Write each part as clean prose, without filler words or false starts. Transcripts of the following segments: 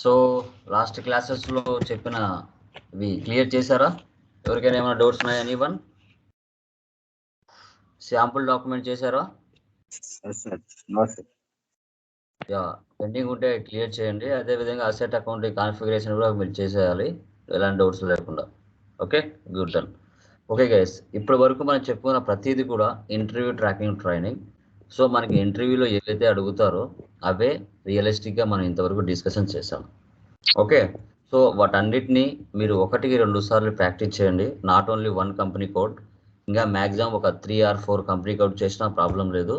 So last క్లాసెస్లో చెప్పిన ఇవి క్లియర్ చేశారా? ఎవరికైనా ఏమైనా డౌట్స్ ఉన్నాయా? ఎనీవన్? శాంపుల్ డాక్యుమెంట్ చేశారా? యా, పెండింగ్ ఉంటే క్లియర్ చేయండి. అదేవిధంగా అసెట్ అకౌంట్ కాన్ఫిగరేషన్ కూడా మీరు చేసేయాలి, ఎలాంటి డౌట్స్ లేకుండా. Okay, good done. Okay guys, ఇప్పటి వరకు మనం చెప్పుకున్న ప్రతిదీ కూడా ఇంటర్వ్యూ ట్రాకింగ్ ట్రైనింగ్. సో మనకి ఇంటర్వ్యూలో ఏదైతే అడుగుతారో అవే రియలిస్టిక్గా మనం ఇంతవరకు డిస్కషన్ చేసాం. ఓకే, సో వాటన్నిటిని మీరు 1-2 సార్లు ప్రాక్టీస్ చేయండి. నాట్ ఓన్లీ 1 కంపెనీ కోడ్, ఇంకా మ్యాక్సిమం ఒక 3 or 4 కంపెనీ కోడ్ చేసినా ప్రాబ్లం లేదు.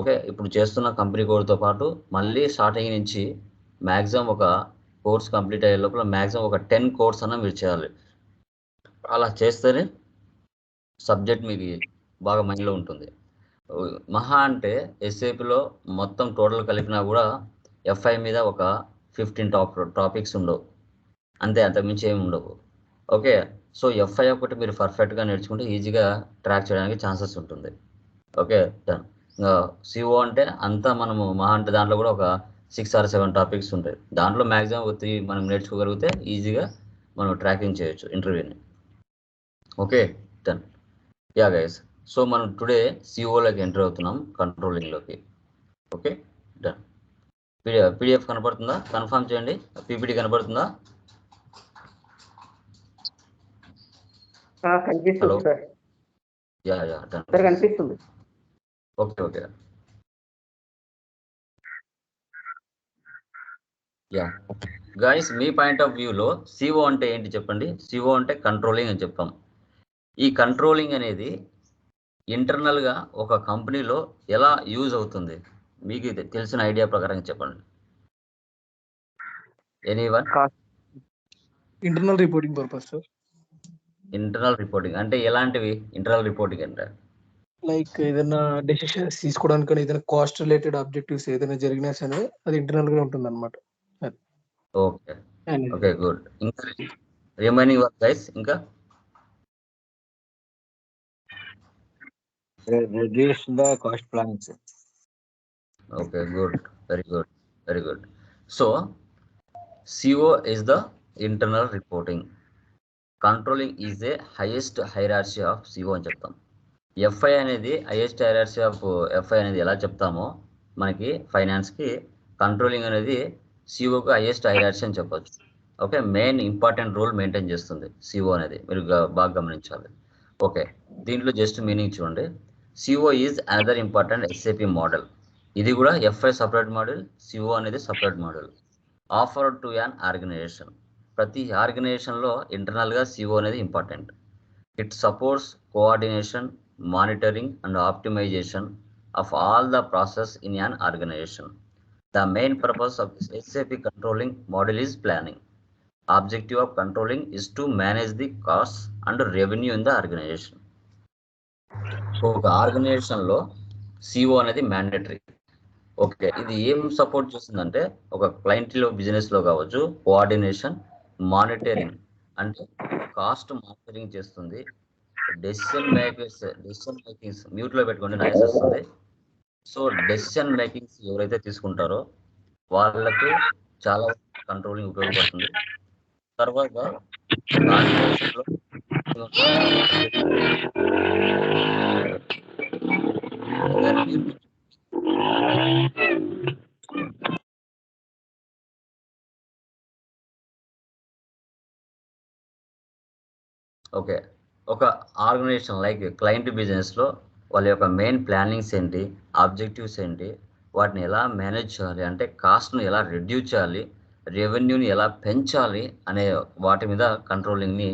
ఓకే, ఇప్పుడు చేస్తున్న కంపెనీ కోడ్తో పాటు మళ్ళీ స్టార్టింగ్ నుంచి మ్యాక్సిమం ఒక కోర్స్ కంప్లీట్ అయ్యే లోపల మ్యాక్సిమం ఒక 10 కోర్స్ అన్న మీరు చేయాలి. అలా చేస్తేనే సబ్జెక్ట్ మీకు బాగా మైండ్లో ఉంటుంది. మహా అంటే ఎస్ఏపిలో మొత్తం టోటల్ కలిపినా కూడా ఎఫ్ఐ మీద ఒక 15 టాపిక్స్ ఉండవు, అంతే, అంతకుమించి ఏమి ఉండవు. ఓకే, సో ఎఫ్ఐ ఒకటి మీరు పర్ఫెక్ట్గా నేర్చుకుంటే ఈజీగా ట్రాక్ చేయడానికి ఛాన్సెస్ ఉంటుంది. Okay done. ఇంకా సిఓ అంటే అంతా మనము మహా అంటే దాంట్లో కూడా ఒక 6 or 7 టాపిక్స్ ఉంటాయి. దాంట్లో మ్యాక్సిమం ఒక 3 మనం నేర్చుకోగలిగితే ఈజీగా మనం ట్రాకింగ్ చేయొచ్చు ఇంటర్వ్యూని. Okay done. Ya guys, so మనం టుడే సిఓలోకి ఎంటర్ అవుతున్నాం, కంట్రోలింగ్లోకి. Okay done. పీడిఎఫ్ కనపడుతుందా? కన్ఫర్మ్ చేయండి. పీపీటీ కనపడుతుందా? కనిపిస్తుంది సార్. Ya ya done. కనిపిస్తుంది. ఓకే ఓకే యా గైస్, మీ పాయింట్ ఆఫ్ వ్యూలో సిఓ అంటే ఏంటి చెప్పండి. సిఓ అంటే కంట్రోలింగ్ అని చెప్తాం. ఈ కంట్రోలింగ్ అనేది ఇంటర్నల్గా ఒక కంపెనీలో ఎలా యూజ్ అవుతుంది మీకు తెలిసిన ఐడియా ప్రకారం చెప్పండి. Anyone? Internal reporting purpose sir. Internal reporting అంటే ఎలాంటివి? ఇంటర్నల్ రిపోర్టింగ్ అంటే లైక్ ఏదైనా డెసిషన్స్ తీసుకోవడానికి కానీ ఏదైనా కాస్ట్ రిలేటెడ్ ఆబ్జెక్టివ్స్ ఏదైనా జరిగినా సరే అది ఇంటర్నల్ గా ఉంటుంది అనమాట. Okay okay good. ఇంకా రిమైనింగ్ వర్క్ గైస్, ఇంకా reduce the cost plans. Okay, good, very good, very good. So CO is the internal reporting. Controlling is the highest hierarchy of CO అని చెప్తాం. ఎఫ్ఐ అనేది highest hierarchy of f i అనేది ఎలా చెప్తామో మనకి ఫైనాన్స్కి, controlling అనేది సిఓకి highest hierarchy అని చెప్పొచ్చు. Okay, main important role maintain చేస్తుంది సిఓ అనేది, మీరు బాగా గమనించాలి. ఓకే, దీంట్లో జస్ట్ మీనింగ్ చూడండి. CO is another important SAP model. ఇది కూడా ఎఫ్ఐ సపరేట్ మోడల్, సిఓ అనేది separate model. Offer to an organization. ప్రతి ఆర్గనైజేషన్లో ఇంటర్నల్గా సిఓ అనేది important. It supports coordination, monitoring and optimization of all the process in an organization. The main purpose of SAP controlling model is planning. Objective of controlling is to manage the costs and revenue in the organization. So ఒక ఆర్గనైజేషన్లో CO అనేది mandatory. Okay, ఇది ఏం support చేస్తుందంటే ఒక క్లయింట్లో బిజినెస్లో కావచ్చు, coordination, monitoring అంటే కాస్ట్ మానిటరింగ్ చేస్తుంది. డెసిషన్ మేకింగ్స్ మ్యూట్లో పెట్టుకుంటే నాయిస్ వస్తుంది. సో డెసిషన్ మేకింగ్స్ ఎవరైతే తీసుకుంటారో వాళ్ళకి చాలా కంట్రోలింగ్ ఉపయోగపడుతుంది. తర్వాత ఆర్గనైజేషన్లో ఓకే, ఒక ఆర్గనైజేషన్ లైక్ క్లయింట్ బిజినెస్లో వాళ్ళ యొక్క మెయిన్ ప్లానింగ్స్ ఏంటి, ఆబ్జెక్టివ్స్ ఏంటి, వాటిని ఎలా మేనేజ్ చేయాలి, అంటే కాస్ట్ను ఎలా రెడ్యూస్ చేయాలి, రెవెన్యూని ఎలా పెంచాలి అనే వాటి మీద కంట్రోలింగ్ని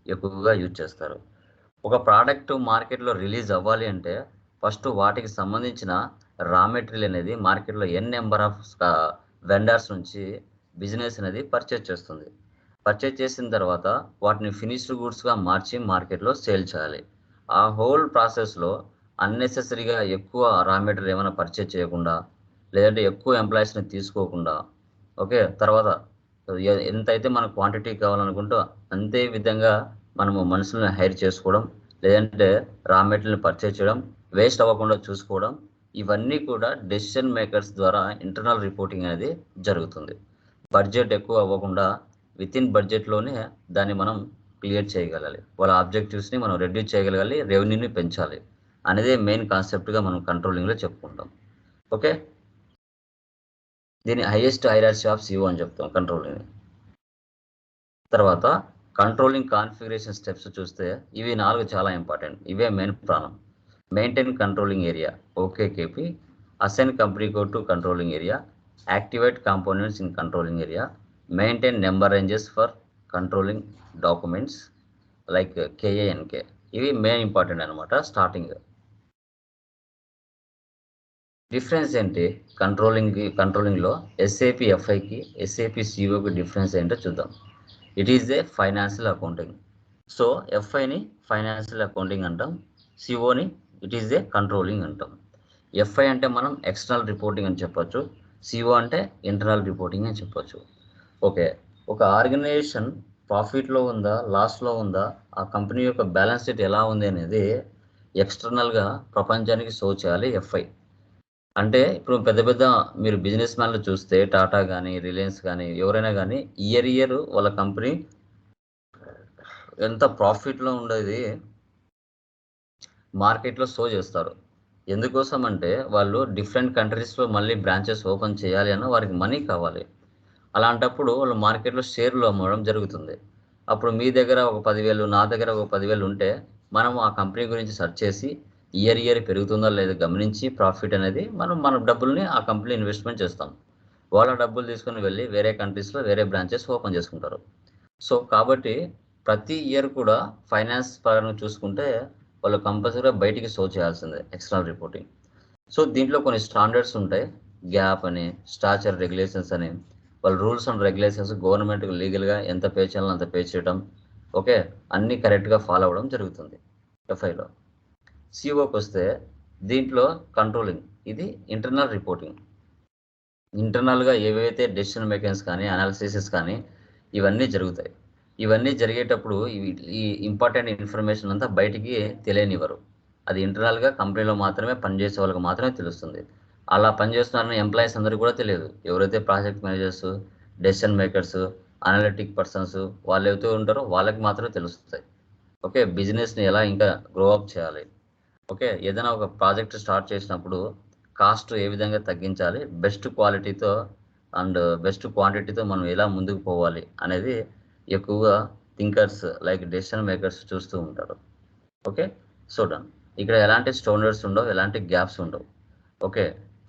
ఎక్కువగా యూజ్ చేస్తారు. ఒక ప్రోడక్ట్ మార్కెట్లో రిలీజ్ అవ్వాలి అంటే ఫస్ట్ వాటికి సంబంధించిన రా మెటీరియల్ అనేది మార్కెట్లో నెంబర్ ఆఫ్ వెండర్స్ నుంచి బిజినెస్ అనేది పర్చేజ్ చేస్తుంది. పర్చేజ్ చేసిన తర్వాత వాటిని ఫినిష్డ్ గూడ్స్గా మార్చి మార్కెట్లో సేల్ చేయాలి. ఆ హోల్ ప్రాసెస్లో అన్నెసెసరీగా ఎక్కువ రా మెటీరియల్ ఏమైనా పర్చేజ్ చేయకుండా, లేదంటే ఎక్కువ ఎంప్లాయీస్ని తీసుకోకుండా, ఓకే, తర్వాత ఎంతైతే మనకు క్వాంటిటీ కావాలనుకుంటూ అంతే విధంగా మనము మనుషులను హైర్ చేసుకోవడం, లేదంటే రా మెటీరియల్ని పర్చేజ్ చేయడం, వేస్ట్ అవ్వకుండా చూసుకోవడం, ఇవన్నీ కూడా డెసిషన్ మేకర్స్ ద్వారా ఇంటర్నల్ రిపోర్టింగ్ అనేది జరుగుతుంది. బడ్జెట్ ఎక్కువ అవ్వకుండా విత్ ఇన్ బడ్జెట్లోనే దాన్ని మనం క్లియర్ చేయగలగాలి, వాళ్ళ ఆబ్జెక్టివ్స్ని మనం రెడ్యూస్ చేయగలగాలి, రెవెన్యూని పెంచాలి అనేదే మెయిన్ కాన్సెప్ట్గా మనం కంట్రోలింగ్లో చెప్పుకుంటాం. ఓకే, దీని హైయెస్ట్ హైరార్సీ ఆఫ్ సిఓ అని చెప్తాం కంట్రోలింగ్. తర్వాత కంట్రోలింగ్ కాన్ఫిగరేషన్ స్టెప్స్ చూస్తే ఇవి 4 చాలా ఇంపార్టెంట్. ఇవే మెయిన్ ప్రాణం. Maintain controlling area, OKKP, assign company code to controlling area, activate components in controlling area, maintain number ranges for controlling documents like KANK. ఇవి main important అనమాట starting. Difference ఏంటి కంట్రోలింగ్లో SAP ఎఫ్ఐకి ఎస్ఏపి సిఓకి difference ఏంటో చూద్దాం. It is a financial accounting. So ఎఫ్ఐని financial accounting అంటాం, సిఓని ఇట్ ఈజ్ ఏ కంట్రోలింగ్ అంటాం. ఎఫ్ఐ అంటే మనం ఎక్స్టర్నల్ రిపోర్టింగ్ అని చెప్పొచ్చు, సిఓ అంటే ఇంటర్నల్ రిపోర్టింగ్ అని చెప్పొచ్చు. ఓకే, ఒక ఆర్గనైజేషన్ ప్రాఫిట్లో ఉందా లాస్లో ఉందా, ఆ కంపెనీ యొక్క బ్యాలెన్స్ షీట్ ఎలా ఉంది అనేది ఎక్స్టర్నల్గా ప్రపంచానికి షో చేయాలి ఎఫ్ఐ. అంటే ఇప్పుడు పెద్ద పెద్ద మీరు బిజినెస్ మ్యాన్లు చూస్తే టాటా కానీ రిలయన్స్ కానీ ఎవరైనా కానీ ఇయర్ వాళ్ళ కంపెనీ ఎంత ప్రాఫిట్లో ఉండేది మార్కెట్లో షో చేస్తారు. ఎందుకోసం అంటే వాళ్ళు డిఫరెంట్ కంట్రీస్లో మళ్ళీ బ్రాంచెస్ ఓపెన్ చేయాలి అన్న వారికి మనీ కావాలి. అలాంటప్పుడు వాళ్ళు మార్కెట్లో షేర్లు అమ్మడం జరుగుతుంది. అప్పుడు మీ దగ్గర ఒక 10,000 నా దగ్గర ఒక 10,000 ఉంటే మనం ఆ కంపెనీ గురించి సెర్చ్ చేసి ఇయర్ పెరుగుతుందా లేదా గమనించి ప్రాఫిట్ అనేది మన డబ్బుల్ని ఆ కంపెనీ ఇన్వెస్ట్మెంట్ చేస్తాం. వాళ్ళ డబ్బులు తీసుకొని వెళ్ళి వేరే కంట్రీస్లో వేరే బ్రాంచెస్ ఓపెన్ చేసుకుంటారు. సో కాబట్టి ప్రతి ఇయర్ కూడా ఫైనాన్స్ పరంగా చూసుకుంటే వాళ్ళు కంపల్సరీగా బయటికి షో చేయాల్సిందే ఎక్స్టర్నల్ రిపోర్టింగ్. సో దీంట్లో కొన్ని స్టాండర్డ్స్ ఉంటాయి, గ్యాప్ అని, స్టాచర్ రెగ్యులేషన్స్ అని, వాళ్ళ రూల్స్ అండ్ రెగ్యులేషన్స్ గవర్నమెంట్కి లీగల్గా ఎంత పే చేయాలో అంత పే చేయడం, ఓకే, అన్నీ కరెక్ట్గా ఫాలో అవ్వడం జరుగుతుంది ఎఫ్ఐలో. సిఓకి వస్తే దీంట్లో కంట్రోలింగ్, ఇది ఇంటర్నల్ రిపోర్టింగ్. ఇంటర్నల్గా ఏవైతే డెసిషన్ మేకింగ్స్ కానీ అనాలిసిస్ కానీ ఇవన్నీ జరుగుతాయి. ఇవన్నీ జరిగేటప్పుడు ఈ ఇంపార్టెంట్ ఇన్ఫర్మేషన్ అంతా బయటికి తెలియనివ్వరు. అది ఇంటర్నల్గా కంపెనీలో మాత్రమే పనిచేసే వాళ్ళకి మాత్రమే తెలుస్తుంది. అలా పనిచేస్తున్నారని ఎంప్లాయీస్ అందరికీ కూడా తెలియదు. ఎవరైతే project managers, decision makers, analytic persons వాళ్ళు ఎవరైతే ఉంటారో వాళ్ళకి మాత్రమే తెలుస్తాయి. ఓకే, బిజినెస్ని ఎలా ఇంకా గ్రో అప్ చేయాలి, ఓకే, ఏదైనా ఒక ప్రాజెక్ట్ స్టార్ట్ చేసినప్పుడు కాస్ట్ ఏ విధంగా తగ్గించాలి, బెస్ట్ క్వాలిటీతో అండ్ బెస్ట్ క్వాంటిటీతో మనం ఎలా ముందుకు పోవాలి అనేది ఎక్కువగా థింకర్స్ లైక్ డెసిషన్ మేకర్స్ చూస్తూ ఉంటారు. Okay, so done. ఇక్కడ ఎలాంటి స్టాండర్డ్స్ ఉండవు, ఎలాంటి గ్యాప్స్ ఉండవు. Okay,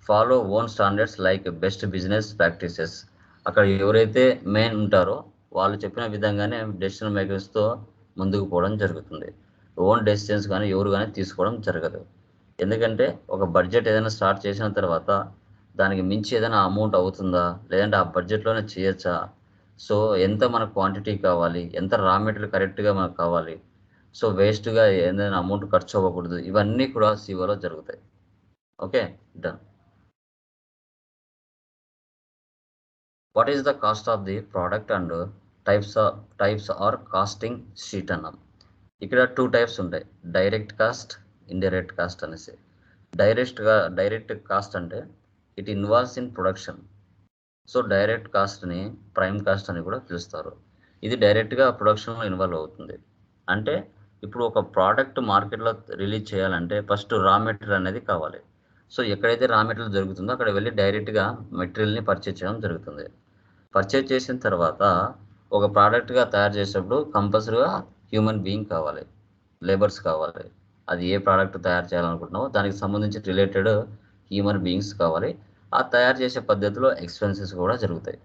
follow own standards like best business practices. అక్కడ ఎవరైతే మెయిన్ ఉంటారో వాళ్ళు చెప్పిన విధంగానే డెసిషన్ మేకర్స్తో ముందుకు పోవడం జరుగుతుంది. ఓన్ డెసిషన్స్ కానీ ఎవరు కానీ తీసుకోవడం జరగదు. ఎందుకంటే ఒక బడ్జెట్ ఏదైనా స్టార్ట్ చేసిన తర్వాత దానికి మించి ఏదైనా అమౌంట్ అవుతుందా, లేదంటే ఆ బడ్జెట్లోనే చేయొచ్చా, సో ఎంత మనకు క్వాంటిటీ కావాలి, ఎంత రా మెటీరియల్ కరెక్ట్గా మనకు కావాలి, సో వేస్ట్గా ఏదైనా అమౌంట్ ఖర్చు అవ్వకూడదు, ఇవన్నీ కూడా సిఓలో జరుగుతాయి. Okay, done. What is the cost of the product and types are costing sheet అన్నాం. ఇక్కడ 2 టైప్స్ ఉంటాయి, డైరెక్ట్ కాస్ట్, ఇండైరెక్ట్ కాస్ట్ అనేసి. డైరెక్ట్ కాస్ట్ అంటే it involves in production. So direct కాస్ట్ని ప్రైమ్ కాస్ట్ అని కూడా పిలుస్తారు. ఇది డైరెక్ట్గా ప్రొడక్షన్లో ఇన్వాల్వ్ అవుతుంది. అంటే ఇప్పుడు ఒక ప్రోడక్ట్ మార్కెట్లో రిలీజ్ చేయాలంటే ఫస్ట్ రా మెటీరియల్ అనేది కావాలి. సో ఎక్కడైతే రా మెటీరియల్ దొరుకుతుందో అక్కడ వెళ్ళి డైరెక్ట్గా మెటీరియల్ని పర్చేజ్ చేయడం జరుగుతుంది. పర్చేజ్ చేసిన తర్వాత ఒక ప్రోడక్ట్గా తయారు చేసేటప్పుడు కంపల్సరీగా హ్యూమన్ బీయింగ్ కావాలి, లేబర్స్ కావాలి. అది ఏ ప్రోడక్ట్ తయారు చేయాలనుకుంటున్నామో దానికి సంబంధించి రిలేటెడ్ హ్యూమన్ బీయింగ్స్ కావాలి. ఆ తయారు చేసే పద్ధతిలో ఎక్స్పెన్సెస్ కూడా జరుగుతాయి.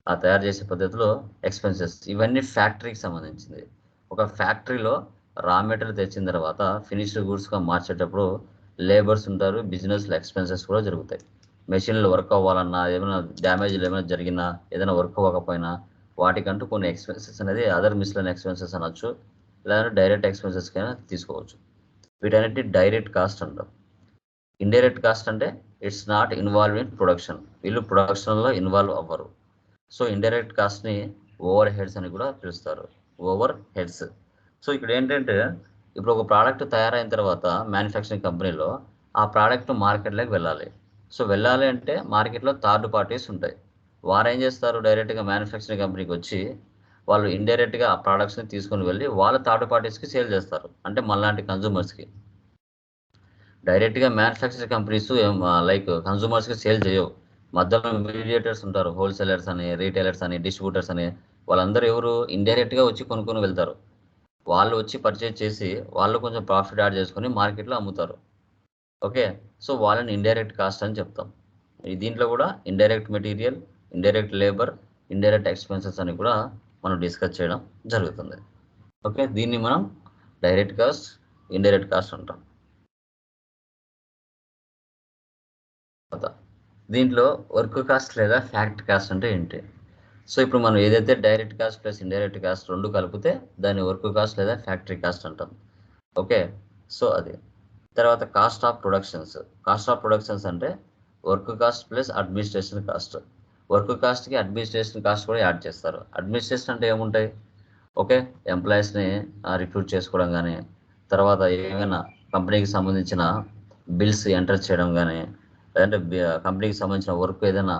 ఆ తయారు చేసే పద్ధతిలో ఎక్స్పెన్సెస్ ఇవన్నీ ఫ్యాక్టరీకి సంబంధించింది. ఒక ఫ్యాక్టరీలో రా మెటీరియల్ తెచ్చిన తర్వాత ఫినిష్డ్ గూడ్స్గా మార్చేటప్పుడు లేబర్స్ ఉంటారు, బిజినెస్లో ఎక్స్పెన్సెస్ కూడా జరుగుతాయి. మెషిన్లు వర్క్ అవ్వాలన్నా, ఏమైనా డ్యామేజ్లు ఏమైనా జరిగినా, ఏదైనా వర్క్ అవ్వకపోయినా వాటికంటూ కొన్ని ఎక్స్పెన్సెస్ అనేది అదర్ మిస్లైన్ ఎక్స్పెన్సెస్ అనొచ్చు, లేదంటే డైరెక్ట్ ఎక్స్పెన్సెస్ కైనా తీసుకోవచ్చు. వీటన్నిటి డైరెక్ట్ కాస్ట్ అంటాం. ఇండైరెక్ట్ కాస్ట్ అంటే it's not involve in production, వీళ్ళు ప్రొడక్షన్లో ఇన్వాల్వ్ అవ్వరు. సో ఇండైరెక్ట్ కాస్ట్ని ఓవర్ హెడ్స్ అని కూడా పిలుస్తారు, ఓవర్ హెడ్స్. సో ఇక్కడ ఏంటంటే ఇప్పుడు ఒక ప్రోడక్ట్ తయారైన తర్వాత మ్యానుఫ్యాక్చరింగ్ కంపెనీలో ఆ ప్రోడక్ట్ మార్కెట్లోకి వెళ్ళాలి. సో వెళ్ళాలి అంటే మార్కెట్లో థర్డ్ పార్టీస్ ఉంటాయి. వారు ఏం చేస్తారు, డైరెక్ట్గా మ్యానుఫ్యాక్చరింగ్ కంపెనీకి వచ్చి వాళ్ళు ఇండైరెక్ట్గా ఆ ప్రోడక్ట్స్ని తీసుకొని వెళ్ళి వాళ్ళ థర్డ్ పార్టీస్కి సేల్ చేస్తారు, అంటే మనలాంటి కన్జ్యూమర్స్కి. డైరెక్ట్గా మ్యానుఫ్యాక్చరింగ్ కంపెనీస్ లైక్ కన్జ్యూమర్స్కి సేల్ చేయవు. మధ్యలో మీడియేటర్స్ ఉంటారు, హోల్సేలర్స్ అని, రీటైలర్స్ అని, డిస్ట్రిబ్యూటర్స్ అని. వాళ్ళందరూ ఎవరు, ఇండైరెక్ట్గా వచ్చి కొనుక్కొని వెళ్తారు. వాళ్ళు వచ్చి పర్చేజ్ చేసి వాళ్ళు కొంచెం ప్రాఫిట్ యాడ్ చేసుకొని మార్కెట్లో అమ్ముతారు. ఓకే, సో వాళ్ళని ఇండైరెక్ట్ కాస్ట్ అని చెప్తాం. దీంట్లో కూడా indirect material, indirect labour, indirect expenses అని కూడా మనం డిస్కస్ చేయడం జరుగుతుంది. ఓకే, దీన్ని మనం డైరెక్ట్ కాస్ట్, ఇండైరెక్ట్ కాస్ట్ అంటాం. దీంట్లో వర్క్ కాస్ట్ లేదా ఫ్యాక్టరీ కాస్ట్ అంటే ఏంటి? సో ఇప్పుడు మనం ఏదైతే direct cost plus indirect cost రెండు కలిపితే దాన్ని వర్క్ కాస్ట్ లేదా ఫ్యాక్టరీ కాస్ట్ అంటాం. ఓకే, సో అది. తర్వాత cost of productions. Cost of productions అంటే work cost plus administration cost. Work కాస్ట్కి అడ్మినిస్ట్రేషన్ కాస్ట్ కూడా యాడ్ చేస్తారు. అడ్మినిస్ట్రేషన్ అంటే ఏముంటాయి, ఓకే, ఎంప్లాయీస్ని రిక్రూట్ చేసుకోవడం కానీ, తర్వాత ఏమైనా కంపెనీకి సంబంధించిన బిల్స్ ఎంటర్ చేయడం కానీ, లేదంటే కంపెనీకి సంబంధించిన వర్క్ ఏదైనా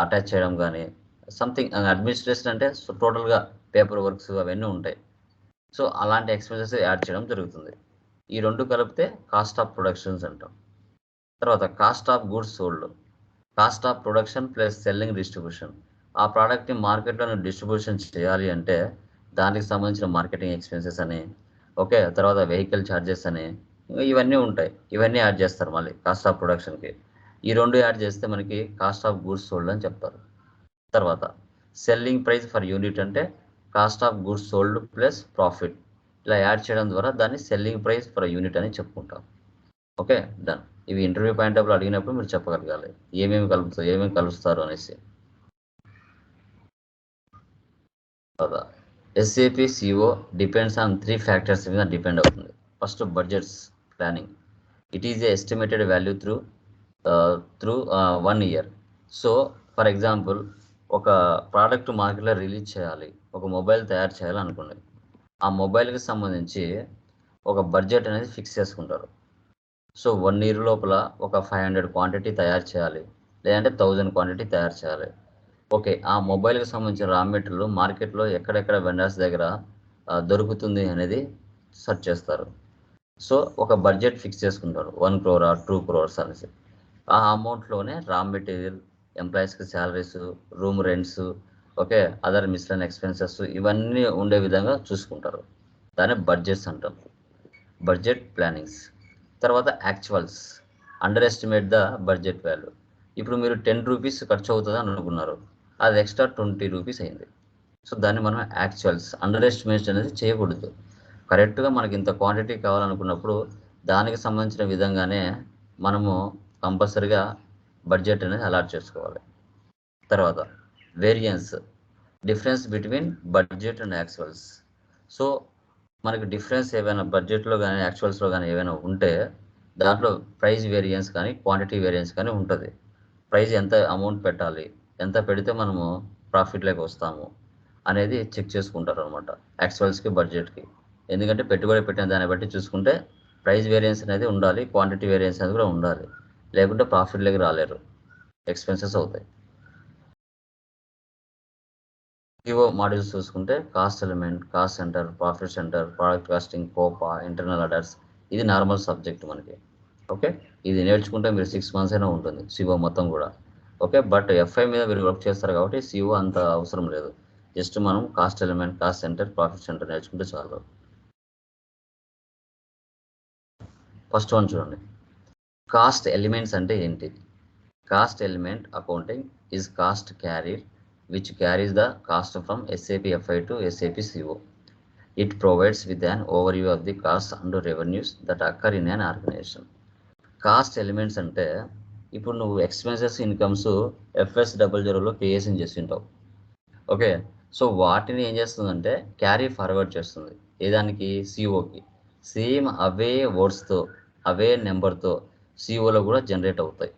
అటాచ్ చేయడం కానీ, సంథింగ్. అడ్మినిస్ట్రేషన్ అంటే టోటల్గా పేపర్ వర్క్స్ అవన్నీ ఉంటాయి. సో అలాంటి ఎక్స్పెన్సెస్ యాడ్ చేయడం జరుగుతుంది. ఈ రెండు కలిపితే కాస్ట్ ఆఫ్ ప్రొడక్షన్స్ అంటాం. తర్వాత cost of goods sold. Cost of production plus selling distribution. ఆ ప్రోడక్ట్ని మార్కెట్లో డిస్ట్రిబ్యూషన్ చేయాలి అంటే దానికి సంబంధించిన మార్కెటింగ్ ఎక్స్పెన్సెస్ అని, ఓకే, తర్వాత వెహికల్ ఛార్జెస్ అని, ఇవన్నీ ఉంటాయి. ఇవన్నీ యాడ్ చేస్తారు మళ్ళీ కాస్ట్ ఆఫ్ ప్రొడక్షన్కి. ఈ రెండు యాడ్ చేస్తే మనకి కాస్ట్ ఆఫ్ గూడ్స్ సోల్డ్ అని చెప్తారు. తర్వాత సెల్లింగ్ ప్రైస్ ఫర్ యూనిట్ అంటే cost of goods sold plus profit. ఇలా యాడ్ చేయడం ద్వారా దాన్ని సెల్లింగ్ ప్రైస్ ఫర్ యూనిట్ అని చెప్పుకుంటాం. Okay, done. ఇవి ఇంటర్వ్యూ పాయింట్ ఆఫ్ అడిగినప్పుడు మీరు చెప్పగలగాలి ఏమేమి కలుస్తారు అనేసి. కదా, SAP CO depends on 3 factors మీద డిపెండ్ అవుతుంది. First, budgets planning. It is estimated value through 1 year. So for example, ఒక ప్రోడక్ట్ మార్కెట్లో రిలీజ్ చేయాలి, ఒక మొబైల్ తయారు చేయాలనుకోండి. ఆ మొబైల్కి సంబంధించి ఒక బడ్జెట్ అనేది ఫిక్స్ చేసుకుంటారు. సో 1 year లోపల ఒక 500 క్వాంటిటీ తయారు చేయాలి, లేదంటే 1000 క్వాంటిటీ తయారు చేయాలి. ఓకే, ఆ మొబైల్కి సంబంధించిన రా మెటీరియల్ మార్కెట్లో ఎక్కడెక్కడ వెండర్స్ దగ్గర దొరుకుతుంది అనేది సెర్చ్ చేస్తారు. సో ఒక బడ్జెట్ ఫిక్స్ చేసుకుంటారు, 1 crore or 2 crores అనేసి. ఆ అమౌంట్లోనే రా మెటీరియల్, ఎంప్లాయీస్కి salaries, room rents, okay, other miscellaneous expenses ఇవన్నీ ఉండే విధంగా చూసుకుంటారు. దాన్ని బడ్జెట్స్ అంటాం, బడ్జెట్ ప్లానింగ్స్. తర్వాత actuals. Underestimate the budget value. ఇప్పుడు మీరు 10 rupees ఖర్చు అవుతుంది అని అనుకున్నారు, అది ఎక్స్ట్రా 20 rupees అయింది. సో దాన్ని మనం యాక్చువల్స్, అండర్ ఎస్టిమేట్ అనేది చేయకూడదు. కరెక్ట్గా మనకి ఇంత క్వాంటిటీ కావాలనుకున్నప్పుడు దానికి సంబంధించిన విధంగానే మనము కంపల్సరిగా బడ్జెట్ అనేది అలాట్ చేసుకోవాలి. తర్వాత variance, difference between budget and actuals. So మనకి డిఫరెన్స్ ఏవైనా బడ్జెట్లో కానీ యాక్చువల్స్లో కానీ ఏవైనా ఉంటే దాంట్లో ప్రైస్ వేరియన్స్ కానీ క్వాంటిటీ వేరియన్స్ కానీ ఉంటుంది. ప్రైస్ ఎంత అమౌంట్ పెట్టాలి, ఎంత పెడితే మనము ప్రాఫిట్లోకి వస్తాము అనేది చెక్ చేసుకుంటారు అనమాట యాక్చువల్స్కి, బడ్జెట్కి. ఎందుకంటే పెట్టుబడి పెట్టిన దాన్ని బట్టి చూసుకుంటే ప్రైస్ వేరియన్స్ అనేది ఉండాలి, క్వాంటిటీ వేరియన్స్ అనేది కూడా ఉండాలి. లేకుంటే ప్రాఫిట్లోకి రాలేరు, ఎక్స్పెన్సెస్ అవుతాయి. సిఓ మాడ్యూల్స్ చూసుకుంటే cost element, cost centre, profit centre, product costing, COPA, internal orders. ఇది నార్మల్ సబ్జెక్ట్ మనకి. ఓకే, ఇది నేర్చుకుంటే మీరు 6 months అయినా ఉంటుంది సిఓ మొత్తం కూడా. ఓకే, బట్ ఎఫ్ఐ మీద మీరు వర్క్ చేస్తారు కాబట్టి సిఓ అంత అవసరం లేదు. జస్ట్ మనం cost element, cost centre, profit centre నేర్చుకుంటే చాలు. ఫస్ట్ వన్ చూడండి, కాస్ట్ ఎలిమెంట్స్ అంటే ఏంటి? Cost element accounting is cost career which carries the cost from SAP FI to SAP CO. It provides with an overview of the costs and revenues that occur in an organization. Cost elements అంటే ఇప్పుడు నువ్వు expenses, incomes FS00లో creation చేస్తుంటావు. Okay, so వాటిని ఏం చేస్తుందంటే carry forward చేస్తుంది ఏదానికి, సిఓకి. Same అవే వర్డ్స్తో, అవే నెంబర్తో సిఓలో కూడా జనరేట్ అవుతాయి.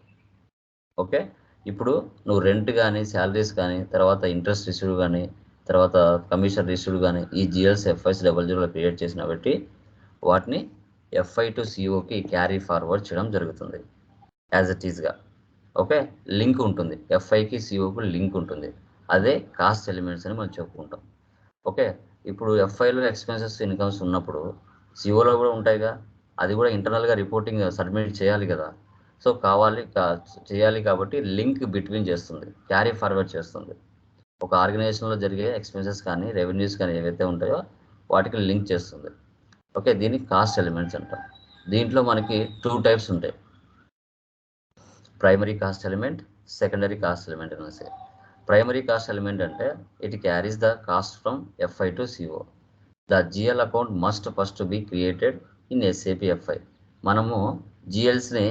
ఓకే, ఇప్పుడు నువ్వు రెంట్ కానీ, శాలరీస్ కానీ, తర్వాత ఇంట్రెస్ట్ రిసీవ్డ్ కానీ, తర్వాత కమిషన్ రిసీవ్డ్ కానీ ఈ జిఎల్స్ FS00లో క్రియేట్ చేసిన బట్టి వాటిని FI టు సిఓకి క్యారీ ఫార్వర్డ్ చేయడం జరుగుతుంది యాజ్ ఇట్ ఈస్గా. ఓకే, లింక్ ఉంటుంది, ఎఫ్ఐకి సిఓకి లింక్ ఉంటుంది. అదే కాస్ట్ ఎలిమెంట్స్ అని మనం చెప్పుకుంటాం. ఓకే, ఇప్పుడు ఎఫ్ఐలో ఎక్స్పెన్సెస్ ఇన్కమ్స్ ఉన్నప్పుడు సిఓలో కూడా ఉంటాయిగా, అది కూడా ఇంటర్నల్గా రిపోర్టింగ్ సబ్మిట్ చేయాలి కదా. సో చేయాలి కాబట్టి లింక్ బిట్వీన్ చేస్తుంది, క్యారీ ఫార్వర్డ్ చేస్తుంది. ఒక ఆర్గనైజేషన్లో జరిగే ఎక్స్పెన్సెస్ కానీ రెవెన్యూస్ కానీ ఏవైతే ఉంటాయో వాటికి లింక్ చేస్తుంది. ఓకే, దీన్ని కాస్ట్ ఎలిమెంట్స్ అంటాం. దీంట్లో మనకి 2 టైప్స్ ఉంటాయి, primary cost element, secondary cost element అనేసి. ప్రైమరీ కాస్ట్ ఎలిమెంట్ అంటే it carries the cost from FI to CO. The GL account must first be created in SAP FI. మనము జిఎల్స్ని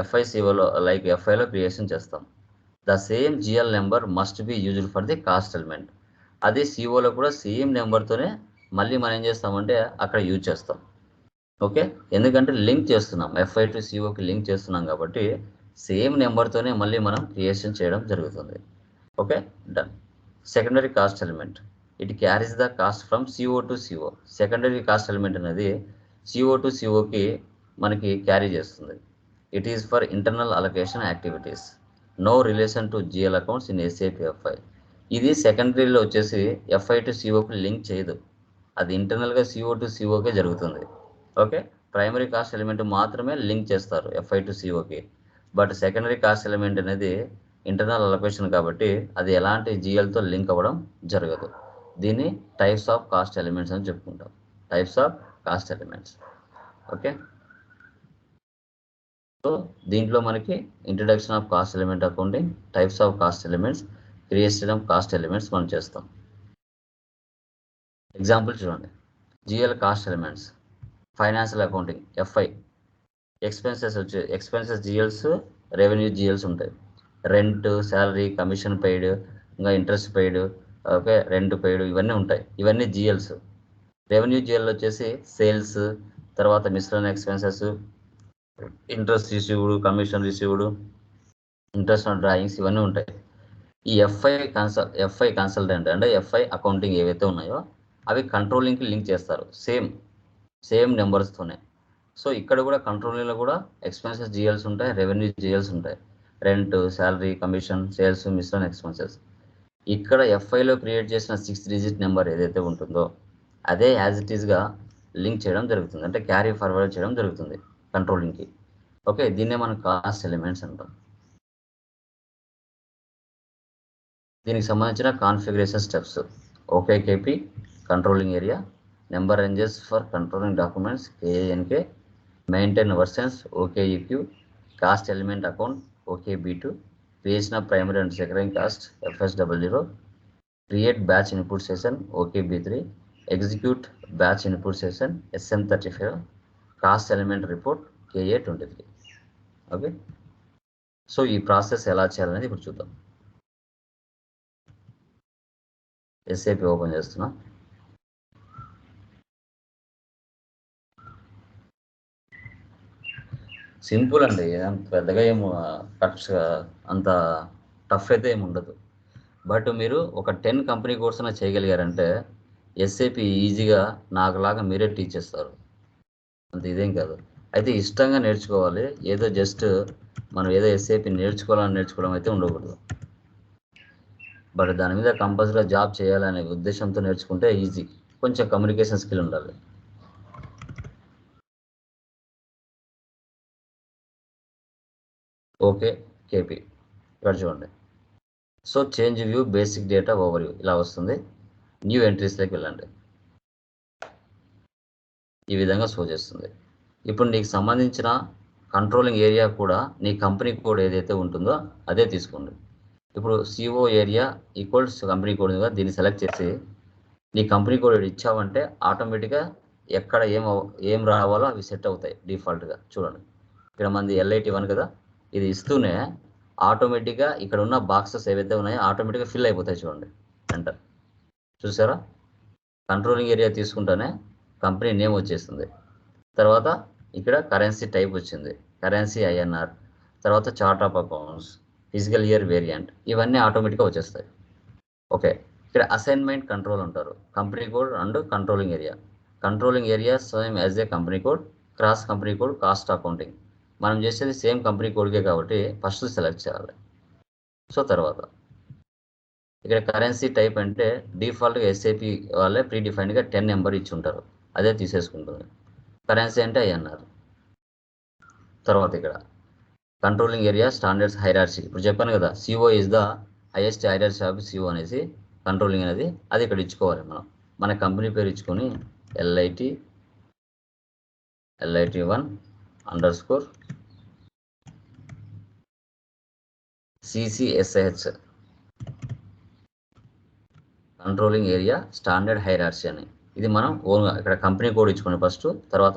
FI సిఓలో like ఎఫ్ఐలో క్రియేషన్ చేస్తాం. The same GL number must be used for the cost element. అది సిఓలో కూడా same నెంబర్తోనే మళ్ళీ మనం ఏం చేస్తామంటే అక్కడ యూజ్ చేస్తాం. ఓకే, ఎందుకంటే లింక్ చేస్తున్నాం, ఎఫ్ఐ టు సిఓకి లింక్ చేస్తున్నాం కాబట్టి సేమ్ నెంబర్తోనే మళ్ళీ మనం క్రియేషన్ చేయడం జరుగుతుంది. Okay, done. Secondary cost element it carries the cost from CO to CO. Secondary cost element అనేది సిఓ టు సిఓకి మనకి క్యారీ చేస్తుంది. It is for internal allocation activities, no relation to GL accounts in SAP FI. ఇది సెకండరీలో వచ్చేసి f i to సిఓకి link చేయదు, అది ఇంటర్నల్గా సిఓ టు సిఓకే జరుగుతుంది. ఓకే, ప్రైమరీ కాస్ట్ ఎలిమెంట్ మాత్రమే లింక్ చేస్తారు ఎఫ్ఐ టు సిఓకి. బట్ సెకండరీ కాస్ట్ ఎలిమెంట్ అనేది ఇంటర్నల్ అలొకేషన్ కాబట్టి అది ఎలాంటి జిఎల్తో లింక్ అవ్వడం జరగదు. దీన్ని టైప్స్ ఆఫ్ కాస్ట్ ఎలిమెంట్స్ అని చెప్పుకుంటాం, types of cost elements. Okay, so దీంట్లో మనకి introduction of cost element accounting, types of cost elements, creation of cost elements మనం చేస్తాం. ఎగ్జాంపుల్ చూడండి, GL cost elements, financial accounting FI. Expenses GLs, revenue GLs ఉంటాయి. Rent, salary, commission paid, ఇంకా interest paid, okay, rent paid, ఇవన్నీ ఉంటాయి. ఇవన్నీ GLs. Revenue GL వచ్చేసి sales, తర్వాత miscellaneous expenses, interest received, commission received, interest on drawings, ఇవన్నీ ఉంటాయి. ఈ ఎఫ్ఐ కన్సల్టెంట్ అంటే ఎఫ్ఐ అకౌంటింగ్ ఏవైతే ఉన్నాయో అవి కంట్రోలింగ్కి లింక్ చేస్తారు సేమ్ నెంబర్స్తోనే. సో ఇక్కడ కూడా కంట్రోలింగ్లో కూడా ఎక్స్పెన్సెస్ జిఎల్స్ ఉంటాయి, రెవెన్యూ జిఎల్స్ ఉంటాయి. Rent, salary, commission, sales, miscellaneous expenses. ఇక్కడ ఎఫ్ఐలో క్రియేట్ చేసిన 6 డిజిట్ నెంబర్ ఏదైతే ఉంటుందో అదే యాజ్ ఇట్ ఈస్గా లింక్ చేయడం జరుగుతుంది, అంటే క్యారీ ఫార్వర్డ్ చేయడం జరుగుతుంది కంట్రోలింగ్కి. ఓకే, దీన్నే మనం కాస్ట్ ఎలిమెంట్స్ అంటాం. దీనికి సంబంధించిన configuration steps: OKKP controlling area, number ranges for controlling documents KANK, maintain versions OKEQ, cost element account OKB2, creation of primary and secondary cost FS00, create batch input session OKB3, execute batch input session SM35, cost element report KA23. Okay, so ఈ process ఎలా చేయాలనేది ఇప్పుడు చూద్దాం. SAP open చేస్తున్నా. Simple అండి, పెద్దగా ఏం అంత టఫ్ అయితే ఏమి ఉండదు. బట్ మీరు ఒక 10 కంపెనీ కోర్స్ అయినా చేయగలిగారంటే ఎస్ఏపి ఈజీగా నాకులాగా మీరే టీచ్ చేస్తారు, అంత ఇదేం కాదు. అయితే ఇష్టంగా నేర్చుకోవాలి, ఏదో జస్ట్ మనం ఏదో ఎస్ఏపి నేర్చుకోవడం అయితే ఉండకూడదు. బట్ దాని మీద కంపల్సరీగా జాబ్ చేయాలనే ఉద్దేశంతో నేర్చుకుంటే ఈజీ, కొంచెం కమ్యూనికేషన్ స్కిల్ ఉండాలి. ఓకే కేపీ ఇక్కడ చూడండి. So change view, basic data over view ఇలా వస్తుంది. న్యూ ఎంట్రీస్లోకి వెళ్ళండి, ఈ విధంగా షో చేస్తుంది. ఇప్పుడు నీకు సంబంధించిన కంట్రోలింగ్ ఏరియా కూడా నీ కంపెనీ కోడ్ ఏదైతే ఉంటుందో అదే తీసుకోండి. ఇప్పుడు CO area equals company code ఉంది కదా, దీన్ని సెలెక్ట్ చేసి నీ కంపెనీ కోడ్ ఇచ్చావంటే ఆటోమేటిక్గా ఎక్కడ ఏం రావాలో అవి సెట్ అవుతాయి డిఫాల్ట్గా. చూడండి, ఇక్కడ మంది LIT1 కదా, ఇది ఇస్తూనే ఆటోమేటిక్గా ఇక్కడ ఉన్న బాక్సెస్ ఏవైతే ఉన్నాయో ఆటోమేటిక్గా ఫిల్ అయిపోతాయి. చూడండి, ఎంటర్. చూసారా, కంట్రోలింగ్ ఏరియా తీసుకుంటానే కంపెనీ నేమ్ వచ్చేస్తుంది. తర్వాత ఇక్కడ కరెన్సీ టైప్ వచ్చింది, కరెన్సీ INR. తర్వాత chart of accounts, physical year variant, ఇవన్నీ ఆటోమేటిక్గా వచ్చేస్తాయి. ఓకే, ఇక్కడ అసైన్మెంట్ కంట్రోల్ ఉంటారు, company code and controlling area. Controlling area same as a company code, cross company code, cost accounting. మనం చేసేది సేమ్ కంపెనీ కోడ్కే కాబట్టి ఫస్ట్ సెలెక్ట్ చేయాలి. సో తర్వాత ఇక్కడ కరెన్సీ టైప్ అంటే డిఫాల్ట్గా ఎస్ఏపి వాళ్ళే ప్రీ డిఫైన్డ్గా 10 నెంబర్ ఇచ్చి ఉంటారు, అదే తీసేసుకుంటుంది. కరెన్సీ అంటే అన్నారు. తర్వాత ఇక్కడ కంట్రోలింగ్ ఏరియా స్టాండర్డ్స్ హైరార్సీ, ఇప్పుడు చెప్పాను కదా CO is the highest hierarchy of CO అనేసి కంట్రోలింగ్ అనేది అది ఇక్కడ ఇచ్చుకోవాలి. మనం మన కంపెనీ పేరు ఇచ్చుకొని LIT1 _ CCSH controlling area standard hierarchy అని ఇది మనం ఓన్గా ఇక్కడ కంపెనీ కోడ్ ఇచ్చుకొని ఫస్ట్, తర్వాత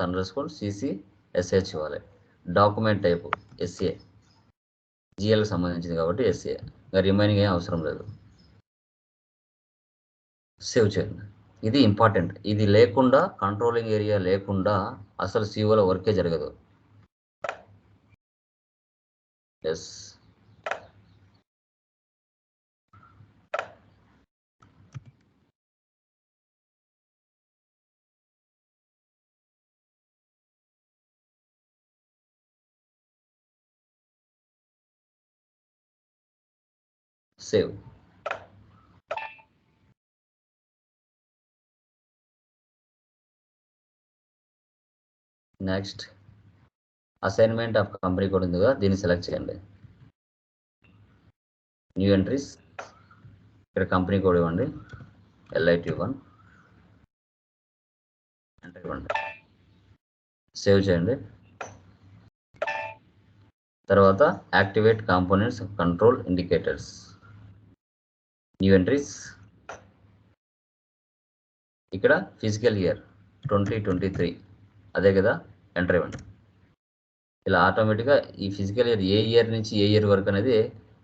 CCSH ఇవ్వాలి. డాక్యుమెంట్ టైపు SA, జిఎల్కి సంబంధించింది కాబట్టి SA, ఇంకా రిమైనింగ్ ఏం అవసరం లేదు. సేవ్ చేయండి. ఇది ఇంపార్టెంట్. ఇది లేకుండా కంట్రోలింగ్ ఏరియా లేకుండా అసలు సిఓలో వర్కే జరగదు. Yes save. Next assignment of company code ఉందిగా, దీన్ని సెలెక్ట్ చేయండి. న్యూ ఎంట్రీస్, ఇక్కడ కంపెనీ కోడ్ ఇవ్వండి LIT1, ఎంటర్ ఇవ్వండి. సేవ్ చేయండి. తర్వాత activate components control indicators, new entries, ఇక్కడ ఫిజికల్ ఇయర్ 2023 అదే కదా, ఎంటర్ ఇవ్వండి. ఇలా ఆటోమేటిక్గా ఈ ఫిజికల్ ఇయర్ ఏ ఇయర్ నుంచి ఏ ఇయర్ వరకు అనేది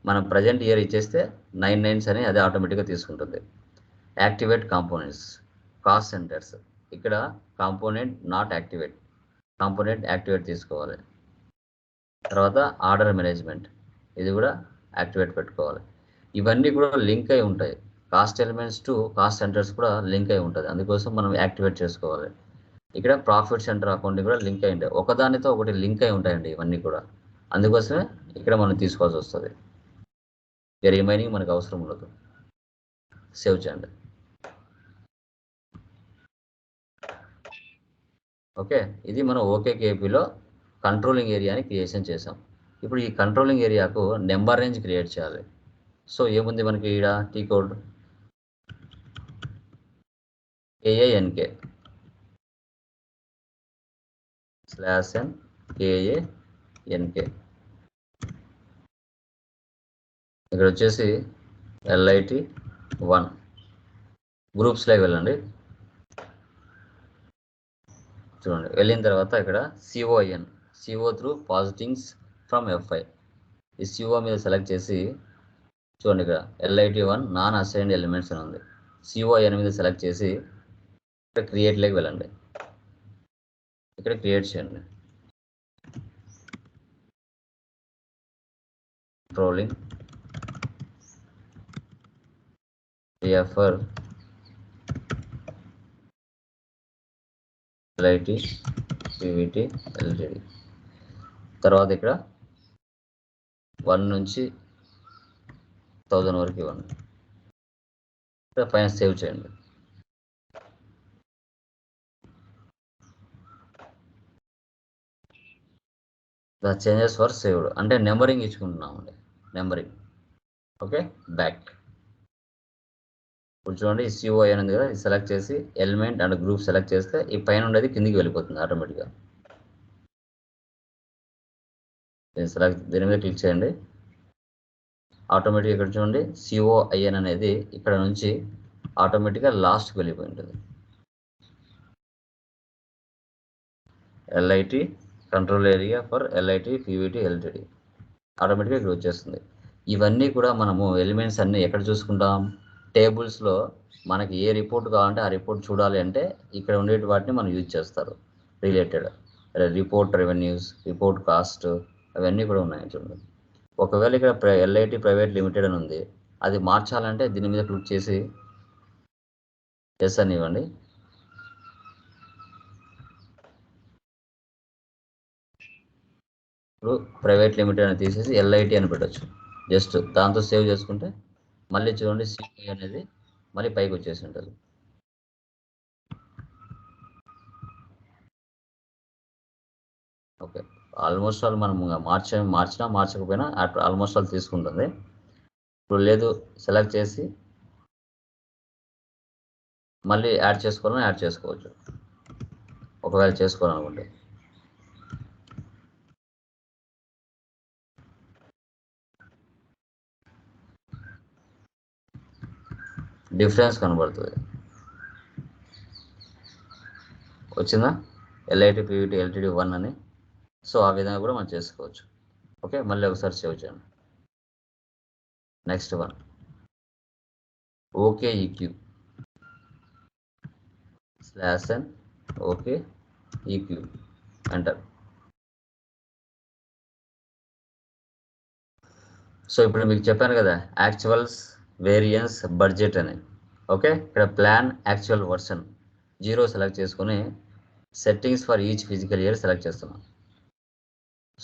మనం ప్రజెంట్ ఇయర్ ఇచ్చేస్తే 9 9s అని అది ఆటోమేటిక్గా తీసుకుంటుంది. యాక్టివేట్ కాంపోనెంట్స్ కాస్ట్ సెంటర్స్, ఇక్కడ component not activate, component activate తీసుకోవాలి. తర్వాత ఆర్డర్ మేనేజ్మెంట్, ఇది కూడా యాక్టివేట్ పెట్టుకోవాలి. ఇవన్నీ కూడా లింక్ అయి ఉంటాయి. Cost elements to cost centres కూడా లింక్ అయి ఉంటుంది, అందుకోసం మనం యాక్టివేట్ చేసుకోవాలి. ఇక్కడ ప్రాఫిట్ సెంటర్ అకౌంట్ కూడా లింక్ అయి ఉంటాయి, ఒకదానితో ఒకటి లింక్ అయి ఉంటాయండి ఇవన్నీ కూడా, అందుకోసమే ఇక్కడ మనం తీసుకోవాల్సి వస్తుంది. రిమైనింగ్ మనకు అవసరం ఉండదు. సేవ్ చేయండి. ఓకే, ఇది మనం OKKPలో కంట్రోలింగ్ ఏరియాని క్రియేషన్ చేసాం. ఇప్పుడు ఈ కంట్రోలింగ్ ఏరియాకు నెంబర్ రేంజ్ క్రియేట్ చేయాలి. సో ఏముంది మనకి ఈడ T code KANK /n KANK, ఇక్కడ వచ్చేసి LIT1 గ్రూప్స్లోకి వెళ్ళండి. చూడండి, వెళ్ళిన తర్వాత ఇక్కడ COIN, CO through postings from FI, ఈ CO మీద సెలెక్ట్ చేసి చూడండి ఇక్కడ LIT1 నాన్ అసైన్డ్ ఎలిమెంట్స్ అని ఉంది. COIN మీద సెలెక్ట్ చేసి ఇక్కడ క్రియేట్లోకి వెళ్ళండి. ఇక్కడ క్రియేట్ చేయండి. Controlling area for LIT PVT LTD. తర్వాత ఇక్కడ 1 నుంచి 1000 వరకు ఇవ్వండి. ఇక్కడ పైన సేవ్ చేయండి. ద చేంజెస్ ఫర్ సేవ్డ్ అంటే నెంబరింగ్ ఇచ్చుకుంటున్నామండి, నెంబరింగ్. Okay, back. ఇప్పుడు చూడండి ఈ COI ఉంది కదా, ఇది సెలెక్ట్ చేసి ఎలిమెంట్ అండ్ గ్రూప్ సెలెక్ట్ చేస్తే ఈ పైన ఉండేది కిందికి వెళ్ళిపోతుంది ఆటోమేటిక్గా. దీని మీద క్లిక్ చేయండి. ఆటోమేటిక్గా ఇక్కడ చూడండి COIN అనేది ఇక్కడ నుంచి ఆటోమేటిక్గా లాస్ట్కి వెళ్ళిపోయి ఉంటుంది. LIT control area for LIT PVT LTD ఆటోమేటిక్గా ఇక్కడ వచ్చేస్తుంది. ఇవన్నీ కూడా మనము ఎలిమెంట్స్ అన్నీ ఎక్కడ చూసుకుంటాం, టేబుల్స్లో మనకి ఏ రిపోర్ట్ కావాలంటే ఆ రిపోర్ట్ చూడాలి అంటే ఇక్కడ ఉండే వాటిని మనం యూజ్ చేస్తారు. Related report revenues, report cost, అవన్నీ కూడా ఉన్నాయి చూడండి. ఒకవేళ ఇక్కడ LIT ప్రైవేట్ లిమిటెడ్ అని ఉంది, అది మార్చాలంటే దీని మీద క్లిక్ చేసి ఎస్ అని ఇవ్వండి. ఇప్పుడు ప్రైవేట్ లిమిటెడ్ అని తీసేసి ఎల్ఐటి అని పెట్టచ్చు. జస్ట్ దాంతో సేవ్ చేసుకుంటే మళ్ళీ చూడండి సిపి అనేది మళ్ళీ పైకి వచ్చేసి ఉంటుంది. ఓకే, ఆల్మోస్ట్ ఆల్ మనం మార్చినా మార్చకపోయినా ఆల్మోస్ట్ ఆల్ తీసుకుంటుంది. ఇప్పుడు లేదు సెలెక్ట్ చేసి మళ్ళీ యాడ్ చేసుకోవాలని యాడ్ చేసుకోవచ్చు ఒకవేళ చేసుకోవాలనుకుంటే. డిఫరెన్స్ కనబడుతుంది. వచ్చిందా ఎల్ఐటి పివిటి ఎల్టీడీ 1 అని. సో ఆ విధంగా కూడా మనం చేసుకోవచ్చు. ఓకే, మళ్ళీ ఒకసారి సేవ్ చేయండి. Next one okay EQ /n okay EQ enter. So ఇప్పుడు మీకు చెప్పాను కదా యాక్చువల్స్, వేరియన్స్, బడ్జెట్ అని. ఓకే, ఇక్కడ ప్లాన్ యాక్చువల్ వర్షన్ 0 సెలెక్ట్ చేసుకొని settings for each physical year select చేస్తున్నాం.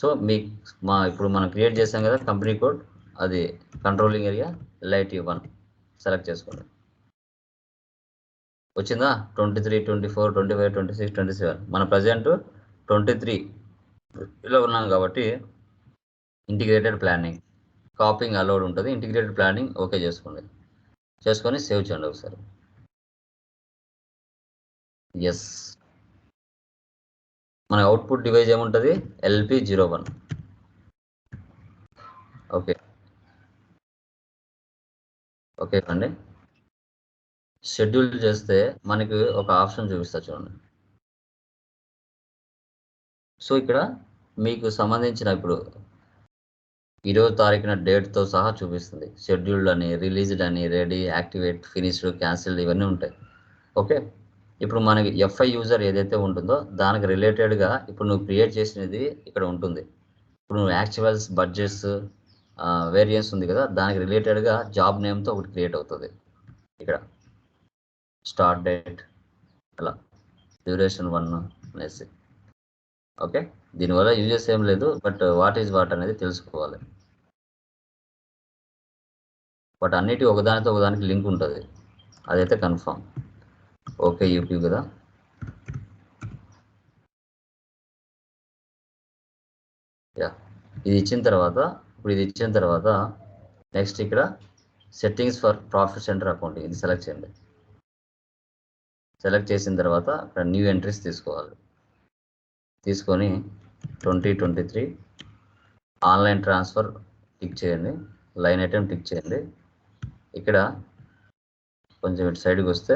సో ఇప్పుడు మనం క్రియేట్ చేసాం కదా కంపెనీ కోడ్, అది కంట్రోలింగ్ ఏరియా LIT 1 సెలెక్ట్ చేసుకోండి. వచ్చిందా 23, 24, 25, 26, 27. మన ప్రజెంట్ 23లో ఉన్నాం కాబట్టి ఇంటిగ్రేటెడ్ ప్లానింగ్ కాపింగ్ అలౌడ్ ఉంటుంది. ఇంటిగ్రేటెడ్ ప్లానింగ్ ఓకే చేసుకొని సేవ్ చేయండి ఒకసారి. ఎస్, మన అవుట్పుట్ డివైజ్ ఏముంటుంది LP01. ఓకే అండి. షెడ్యూల్ చేస్తే మనకి ఒక ఆప్షన్ చూపిస్తా చూడండి. సో ఇక్కడ మీకు సంబంధించిన ఇప్పుడు 20వ తారీఖున డేట్తో సహా చూపిస్తుంది. షెడ్యూల్డ్ అని, రిలీజ్డ్ అని, రెడీ, యాక్టివేట్, ఫినిష్డ్, క్యాన్సిల్డ్ ఇవన్నీ ఉంటాయి. ఓకే, ఇప్పుడు మనకి FI యూజర్ ఏదైతే ఉంటుందో దానికి రిలేటెడ్గా ఇప్పుడు నువ్వు క్రియేట్ చేసినది ఇక్కడ ఉంటుంది. ఇప్పుడు నువ్వు యాక్చువల్స్, బడ్జెట్స్, వేరియన్స్ ఉంది కదా, దానికి రిలేటెడ్గా జాబ్ నేమ్తో ఒకటి క్రియేట్ అవుతుంది. ఇక్కడ స్టార్ట్ డేట్ అలా డ్యూరేషన్ 1 అనేసి. ఓకే, దీనివల్ల యూజెస్ ఏం లేదు, బట్ వాట్ ఈజ్ వాట్ అనేది తెలుసుకోవాలి. బట్ అన్నిటి ఒకదానితో ఒకదానికి లింక్ ఉంటుంది, అదైతే కన్ఫామ్. ఓకే యూపీ కదా. యా, ఇది ఇచ్చిన తర్వాత నెక్స్ట్ ఇక్కడ settings for profit centre account ఇది సెలెక్ట్ చేయండి. సెలెక్ట్ చేసిన తర్వాత అక్కడ న్యూ ఎంట్రీస్ తీసుకొని 2023 ఆన్లైన్ ట్రాన్స్ఫర్ టిక్ చేయండి. లైన్ ఐటెం టిక్ చేయండి. ఇక్కడ కొంచెం ఇటు సైడ్కి వస్తే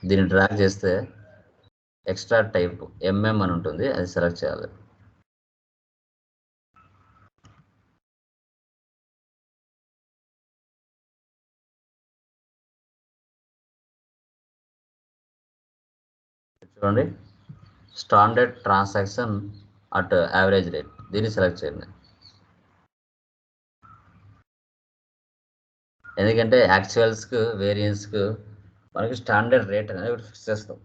దీన్ని డ్రాగ్ చేస్తే ఎక్స్ట్రా టైప్ MM అని ఉంటుంది, అది సెలెక్ట్ చేయాలి. చూడండి standard transaction at average rate, దీన్ని సెలెక్ట్ చేయండి. ఎందుకంటే యాక్చువల్స్కి, వేరియన్స్కి మనకి స్టాండర్డ్ రేట్ అనేది ఒకటి ఫిక్స్ చేస్తాం.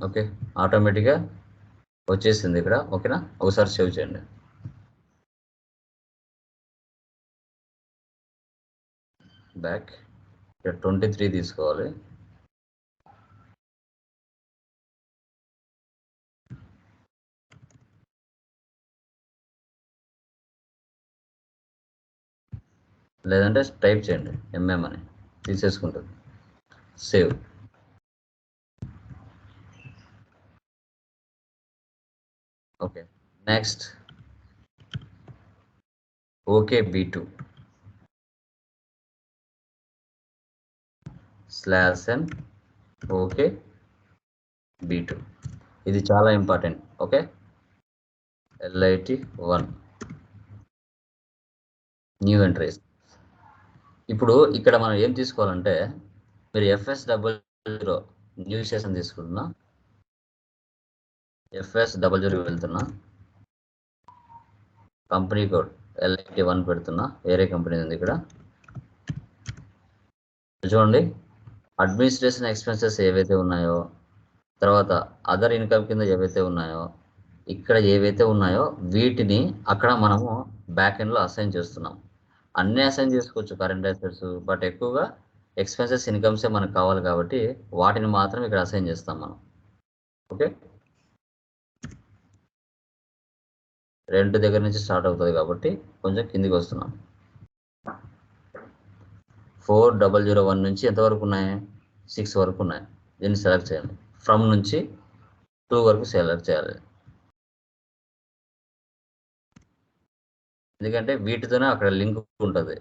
ఓకే, ఆటోమేటిక్గా వచ్చేసింది ఇక్కడ. ఓకేనా, ఒకసారి సేవ్ చేయండి. బ్యాక్ ఇక్కడ 23 తీసుకోవాలి. లేదంటే టైప్ చేయండి ఎంఎం అని తీసేసుకుంటుంది. Save. Okay, next okay B2 /n okay B2. ఇది చాలా important. Okay, LIT1 new entries. ఇప్పుడు ఇక్కడ మనం ఏం తీసుకోవాలంటే మీరు FS00 న్యూ సెషన్ తీసుకుంటున్నా, FS00 వెళ్తున్నా, కంపెనీ కోడ్ LIT1 పెడుతున్నా, వేరే కంపెనీ ఉంది ఇక్కడ చూడండి. అడ్మినిస్ట్రేషన్ ఎక్స్పెన్సెస్ ఏవైతే ఉన్నాయో, తర్వాత అదర్ ఇన్కమ్ కింద ఏవైతే ఉన్నాయో, ఇక్కడ ఏవైతే ఉన్నాయో వీటిని అక్కడ మనము బ్యాక్ ఎండ్లో అసైన్ చేస్తున్నాం. అన్నీ అసైన్ చేసుకోవచ్చు కరెంట్ అసెట్స్, బట్ ఎక్కువగా ఎక్స్పెన్సెస్ ఇన్కమ్సే మనకు కావాలి కాబట్టి వాటిని మాత్రం ఇక్కడ అసైన్ చేస్తాం మనం. ఓకే, రెంట్ దగ్గర నుంచి స్టార్ట్ అవుతుంది కాబట్టి కొంచెం కిందికి వస్తున్నాం. 4001 నుంచి ఎంతవరకు ఉన్నాయి? 6 వరకు ఉన్నాయి. దీన్ని సెలెక్ట్ చేయండి. ఫ్రమ్ నుంచి 2 వరకు సెలెక్ట్ చేయాలి, ఎందుకంటే వీటితోనే అక్కడ లింక్ ఉంటుంది.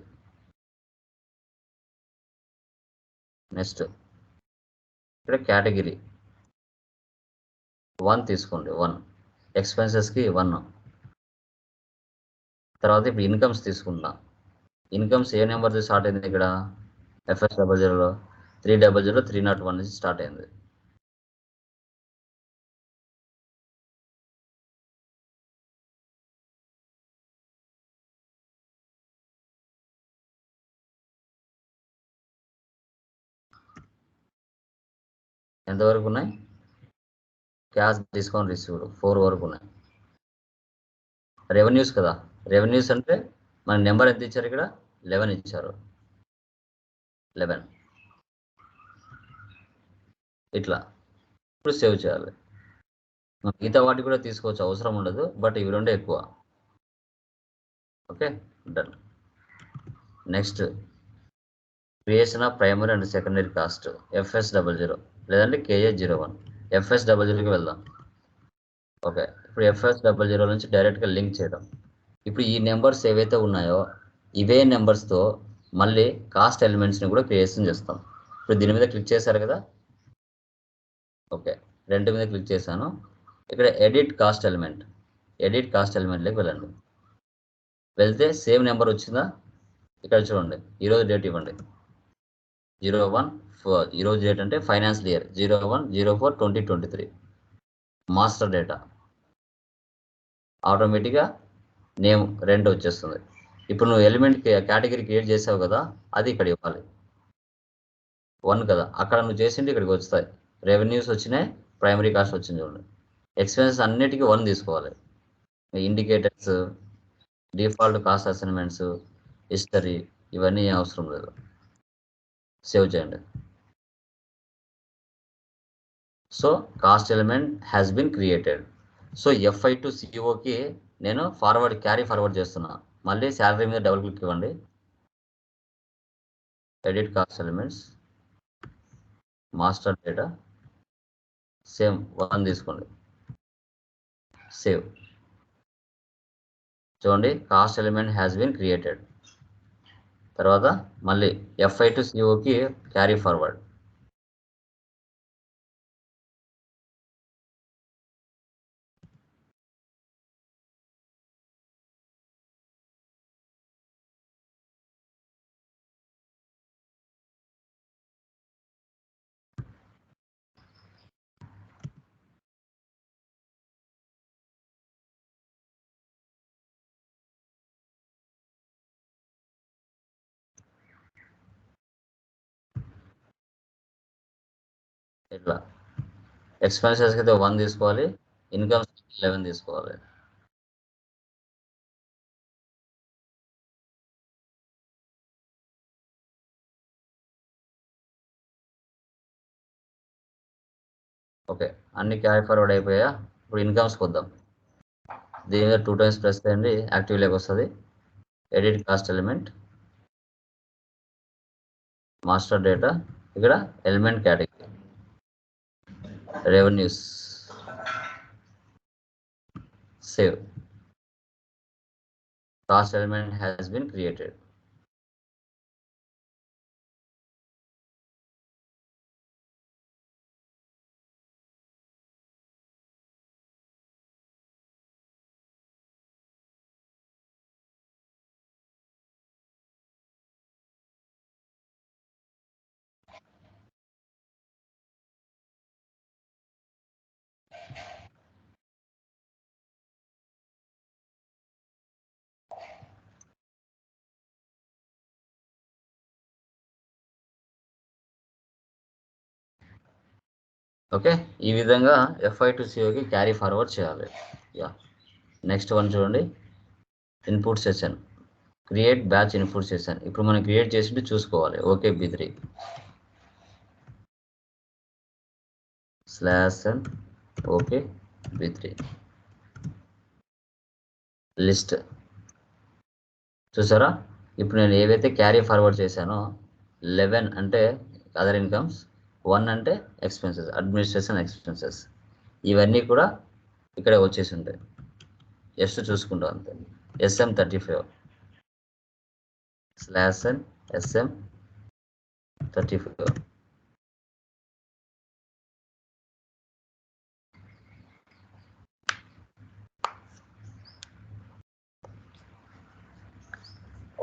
నెక్స్ట్ ఇక్కడ కేటగిరీ 1 తీసుకోండి. 1 ఎక్స్పెన్సెస్కి 1. తర్వాత ఇప్పుడు ఇన్కమ్స్ తీసుకుందాం. ఇన్కమ్స్ ఏ నెంబర్తో స్టార్ట్ అయింది? ఇక్కడ FS00లో 300 301 నుంచి స్టార్ట్ అయింది. ఎంతవరకు ఉన్నాయి? క్యాష్ డిస్కౌంట్ రిసీవ్డ్ 4 వరకు ఉన్నాయి. రెవెన్యూస్ కదా, రెవెన్యూస్ అంటే మన నెంబర్ ఎంత ఇచ్చారు? ఇక్కడ 11 ఇచ్చారు. 11 ఇట్లా. ఇప్పుడు సేవ్ చేయాలి. మిగతా వాటి కూడా తీసుకోవచ్చు, అవసరం ఉండదు, బట్ ఇవి రెండే ఎక్కువ. Okay, done. Next creation of primary and secondary cost FS00 లేదంటే KA01. FS00కి వెళ్దాం. ఓకే, ఇప్పుడు FS00 నుంచి డైరెక్ట్గా లింక్ చేయడం. ఇప్పుడు ఈ నెంబర్స్ ఏవైతే ఉన్నాయో ఇవే నెంబర్స్తో మళ్ళీ కాస్ట్ ఎలిమెంట్స్ని కూడా క్రియేషన్ చేస్తాం. ఇప్పుడు దీని మీద క్లిక్ చేశారు కదా. ఓకే, రెంట్ మీద క్లిక్ చేశాను. ఇక్కడ ఎడిట్ కాస్ట్ ఎలిమెంట్లోకి వెళ్ళండి. వెళ్తే సేమ్ నెంబర్ వచ్చిందా? ఇక్కడ చూడండి, ఈరోజు డేట్ ఇవ్వండి. 01/4 ఈరోజు డేట్ అంటే ఫైనాన్షియల్ ఇయర్ 01/04/2023. మాస్టర్ డేటా ఆటోమేటిక్గా నేమ్ రెంట్ వచ్చేస్తుంది. ఇప్పుడు నువ్వు ఎలిమెంట్ కేటగిరీ క్రియేట్ చేసావు కదా, అది ఇక్కడ ఇవ్వాలి. 1 కదా, అక్కడ నువ్వు చేసింటే ఇక్కడికి వస్తాయి. రెవెన్యూస్ వచ్చినాయి, ప్రైమరీ కాస్ట్ వచ్చింది చూడండి. ఎక్స్పెన్సెస్ అన్నిటికీ 1 తీసుకోవాలి. Indicators, default cost assignments, history ఇవన్నీ అవసరం లేదు. సేవ్ చేయండి. So cost element has been created. So FI to COకి నేను క్యారీ ఫార్వర్డ్ చేస్తున్నా. మళ్ళీ శాలరీ మీద డబుల్ క్లిక్ ఇవ్వండి. Edit cost elements, master data, same 1 తీసుకోండి. సేవ్. చూడండి, cost element has been created. తర్వాత మళ్ళీ FI to COకి క్యారీ ఫార్వర్డ్. ఇట్లా ఎక్స్పెన్సెస్కి అయితే 1 తీసుకోవాలి, ఇన్కమ్స్ 11 తీసుకోవాలి. ఓకే, అన్ని క్యారీ ఫార్వర్డ్ అయిపోయా. ఇప్పుడు ఇన్కమ్స్కి వద్దాం. దీని మీద 2 టైమ్స్ ప్రెస్ చేయండి, యాక్టివ్లోకి వస్తుంది. Edit cost element, master data, ఇక్కడ element category, revenues, save, cost element has been created. Okay, ఈ విధంగా FI to COకి క్యారీ ఫార్వర్డ్ చేయాలి. యా, నెక్స్ట్ వన్ చూడండి, input session, create batch input session. ఇప్పుడు మనం క్రియేట్ చేసింది చూసుకోవాలి. Okay B3 /n okay B3 list. చూసారా, ఇప్పుడు నేను ఏవైతే క్యారీ ఫార్వర్డ్ చేశానో 11 అంటే అదర్ ఇన్కమ్స్, 1 అంటే ఎక్స్పెన్సెస్, అడ్మినిస్ట్రేషన్ ఎక్స్పెన్సెస్, ఇవన్నీ కూడా ఇక్కడే వచ్చేసి ఉంటాయి. జస్ట్ చూసుకుంటాం అంతే. SM35 /n SM35.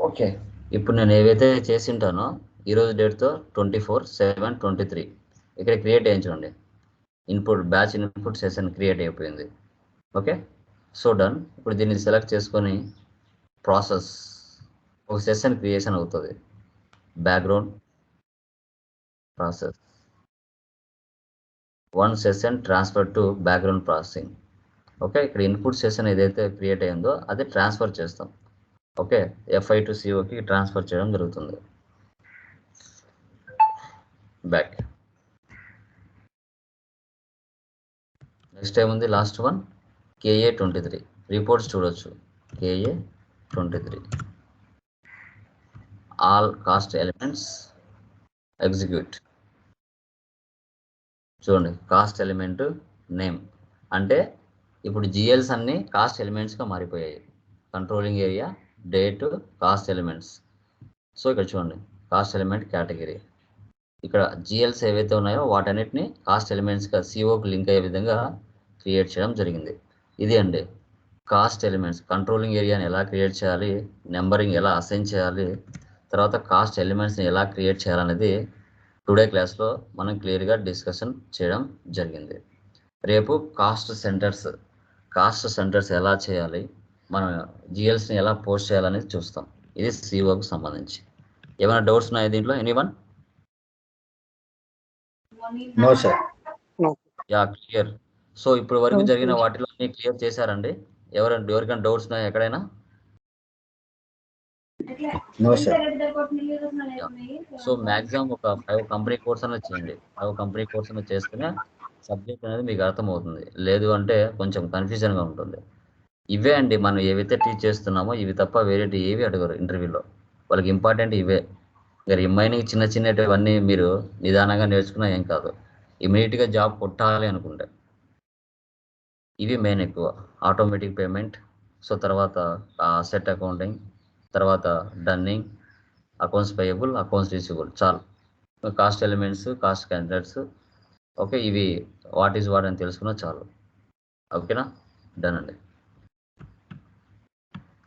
ఓకే, ఇప్పుడు నేను ఏవైతే చేసి ఉంటానో ఈరోజు డేట్తో 24/7/23 ఇక్కడ క్రియేట్ చేయించండి. Input batch input session create అయిపోయింది. Okay, so done. ఇప్పుడు దీన్ని సెలెక్ట్ చేసుకొని ప్రాసెస్, ఒక సెషన్ క్రియేషన్ అవుతుంది. Background process, 1 session transfer to background processing. Okay, ఇక్కడ ఇన్పుట్ సెషన్ ఏదైతే క్రియేట్ అయిందో అది ట్రాన్స్ఫర్ చేస్తాం. ఓకే, FI to COకి ట్రాన్స్ఫర్ చేయడం జరుగుతుంది. బ్యాక్. నెక్స్ట్ ఏముంది, లాస్ట్ వన్ KA23 రిపోర్ట్స్ చూడొచ్చు. KA23 all cost elements execute. చూడండి, కాస్ట్ ఎలిమెంట్ నేమ్ అంటే ఇప్పుడు GLs అన్ని కాస్ట్ ఎలిమెంట్స్గా మారిపోయాయి. Controlling area, date, cost elements. So ఇక్కడ చూడండి, కాస్ట్ ఎలిమెంట్ కేటగిరీ, ఇక్కడ GLs ఏవైతే ఉన్నాయో వాటన్నిటిని కాస్ట్ ఎలిమెంట్స్గా COకి లింక్ అయ్యే విధంగా క్రియేట్ చేయడం జరిగింది. ఇది అండి కాస్ట్ ఎలిమెంట్స్. కంట్రోలింగ్ ఏరియాని ఎలా క్రియేట్ చేయాలి, నెంబరింగ్ ఎలా అసైన్ చేయాలి, తర్వాత కాస్ట్ ఎలిమెంట్స్ని ఎలా క్రియేట్ చేయాలనేది టుడే క్లాస్లో మనం క్లియర్గా డిస్కషన్ చేయడం జరిగింది. రేపు కాస్ట్ సెంటర్స్ ఎలా చేయాలి, మనం GLస్ని ఎలా పోస్ట్ చేయాలనేది చూస్తాం. ఇది COకి సంబంధించి. ఏమైనా డౌట్స్ ఉన్నాయా దీంట్లో? Anyone? No sir. Yeah, clear. So ఇప్పుడు వరకు జరిగిన వాటిలో అన్ని క్లియర్ చేశారండి? ఎవరికైనా డౌట్స్ ఉన్నాయా ఎక్కడైనా? No sir. సో మ్యాక్సిమం ఒక 5 కంపెనీ కోర్స్ అనేది చేయండి. 5 కంపెనీ కోర్స్ అనేది చేస్తేనే సబ్జెక్ట్ అనేది మీకు అర్థమవుతుంది. లేదు అంటే కొంచెం కన్ఫ్యూజన్గా ఉంటుంది. ఇవే అండి మనం ఏవైతే టీచ్ చేస్తున్నామో ఇవి తప్ప వేరేటి ఏవి అడగరు ఇంటర్వ్యూలో. వాళ్ళకి ఇంపార్టెంట్ ఇవే. ఇక రిమైనింగ్ చిన్నవన్నీ మీరు నిదానంగా నేర్చుకున్నా ఏం కాదు. ఇమీడియట్గా జాబ్ కొట్టాలి అనుకుంటే ఇవి మెయిన్ ఎక్కువ. ఆటోమేటిక్ పేమెంట్, సో తర్వాత అసెట్ అకౌంటింగ్, తర్వాత dunning, accounts payable, accounts receivable, చాలు. Cost elements, cost candidates, okay, ఇవి వాట్ ఈజ్ వాట్ అని తెలుసుకున్నా చాలు. ఓకేనా? డన్ అండి.